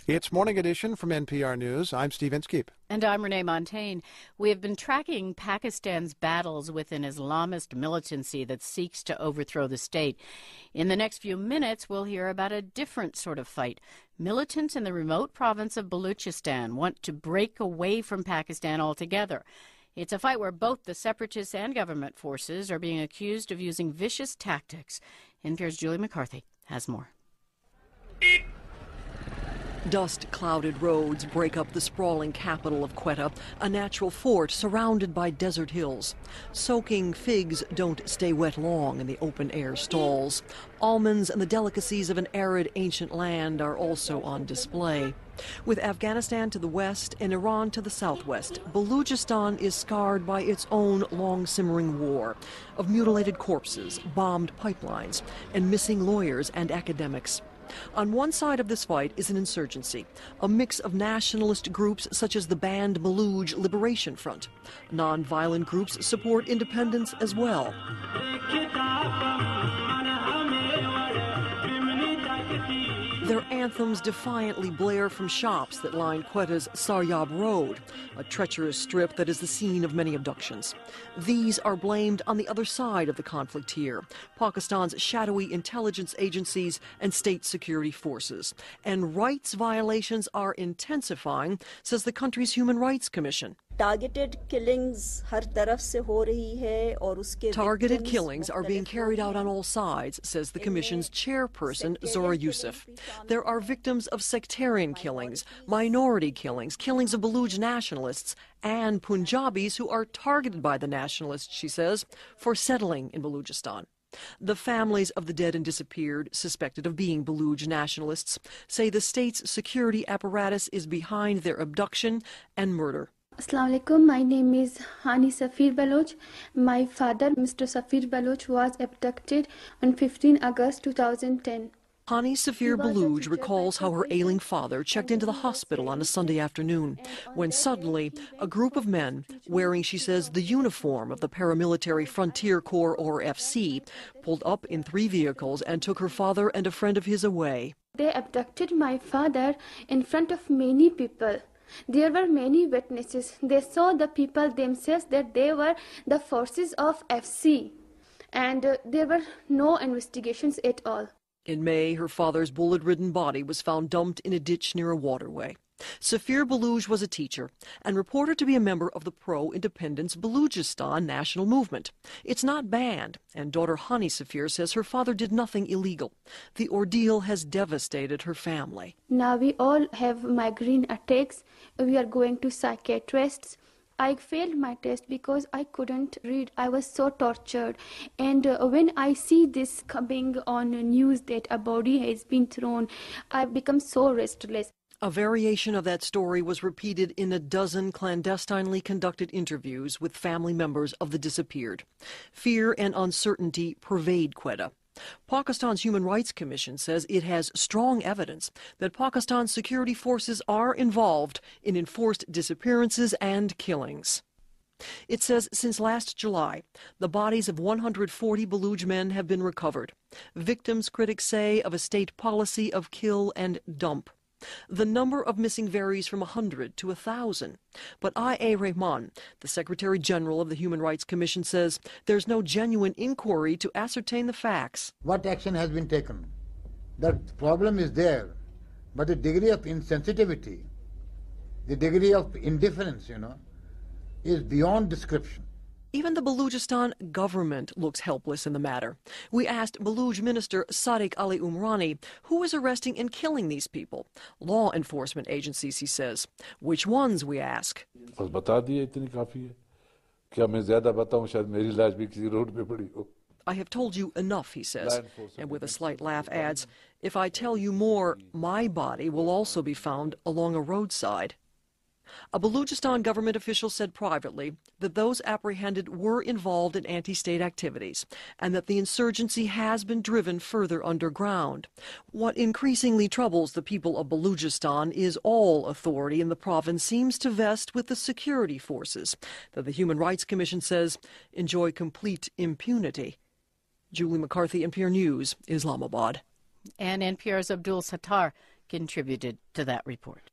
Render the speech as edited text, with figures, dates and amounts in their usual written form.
It's Morning Edition from NPR News. I'm Steve Inskeep. And I'm Renee Montagne. We have been tracking Pakistan's battles with an Islamist militancy that seeks to overthrow the state. In the next few minutes, we'll hear about a different sort of fight. Militants in the remote province of Balochistan want to break away from Pakistan altogether. It's a fight where both the separatists and government forces are being accused of using vicious tactics. NPR's Julie McCarthy has more. Dust-clouded roads break up the sprawling capital of Quetta, a natural fort surrounded by desert hills. Soaking figs don't stay wet long in the open-air stalls. Almonds and the delicacies of an arid ancient land are also on display. With Afghanistan to the west and Iran to the southwest, Balochistan is scarred by its own long-simmering war of mutilated corpses, bombed pipelines, and missing lawyers and academics. On one side of this fight is an insurgency, a mix of nationalist groups such as the banned Baloch Liberation Front. Non-violent groups support independence as well. Their anthems defiantly blare from shops that line Quetta's Saryab Road, a treacherous strip that is the scene of many abductions. These are blamed on the other side of the conflict here, Pakistan's shadowy intelligence agencies and state security forces. And rights violations are intensifying, says the country's Human Rights Commission. Targeted killings are being carried out on all sides, says the Commission's chairperson, Zora Yusuf. There are victims of sectarian killings, minority killings, killings of Baloch nationalists, and Punjabis who are targeted by the nationalists, she says, for settling in Balochistan. The families of the dead and disappeared, suspected of being Baloch nationalists, say the state's security apparatus is behind their abduction and murder. Assalamu alaikum. My name is Hani Safir Baloch. My father, Mr. Safir Baloch, was abducted on 15 August 2010. Hani Safir Baloch recalls how her ailing father checked into the hospital on a Sunday afternoon when suddenly a group of men wearing, she says, the uniform of the paramilitary Frontier Corps, or FC, pulled up in 3 vehicles and took her father and a friend of his away. They abducted my father in front of many people. There were many witnesses. They saw the people themselves that they were the forces of FC, and there were no investigations at all. In May, her father's bullet-ridden body was found dumped in a ditch near a waterway. Safir Baloch was a teacher and reported to be a member of the pro-independence Balochistan national movement. It's not banned, and daughter Hani Safir says her father did nothing illegal. The ordeal has devastated her family. Now we all have migraine attacks. We are going to psychiatrists. I failed my test because I couldn't read. I was so tortured. And when I see this coming on news that a body has been thrown, I become so restless. A variation of that story was repeated in a dozen clandestinely conducted interviews with family members of the disappeared. Fear and uncertainty pervade Quetta. Pakistan's Human Rights Commission says it has strong evidence that Pakistan's security forces are involved in enforced disappearances and killings. It says since last July, the bodies of 140 Baloch men have been recovered. Victims, critics say, of a state policy of kill and dump. The number of missing varies from 100 to 1,000. But I.A. Rahman, the Secretary General of the Human Rights Commission, says there's no genuine inquiry to ascertain the facts. What action has been taken? The problem is there, but the degree of insensitivity, the degree of indifference, is beyond description. Even the Balochistan government looks helpless in the matter. We asked Baloch Minister Sadiq Ali Umrani who is arresting and killing these people. Law enforcement agencies, he says. Which ones, we ask. I have told you enough, he says, and with a slight laugh adds, if I tell you more, my body will also be found along a roadside. A Balochistan government official said privately that those apprehended were involved in anti-state activities and that the insurgency has been driven further underground. What increasingly troubles the people of Balochistan is all authority in the province seems to vest with the security forces that the Human Rights Commission says enjoy complete impunity. Julie McCarthy, NPR News, Islamabad. And NPR's Abdul Sattar contributed to that report.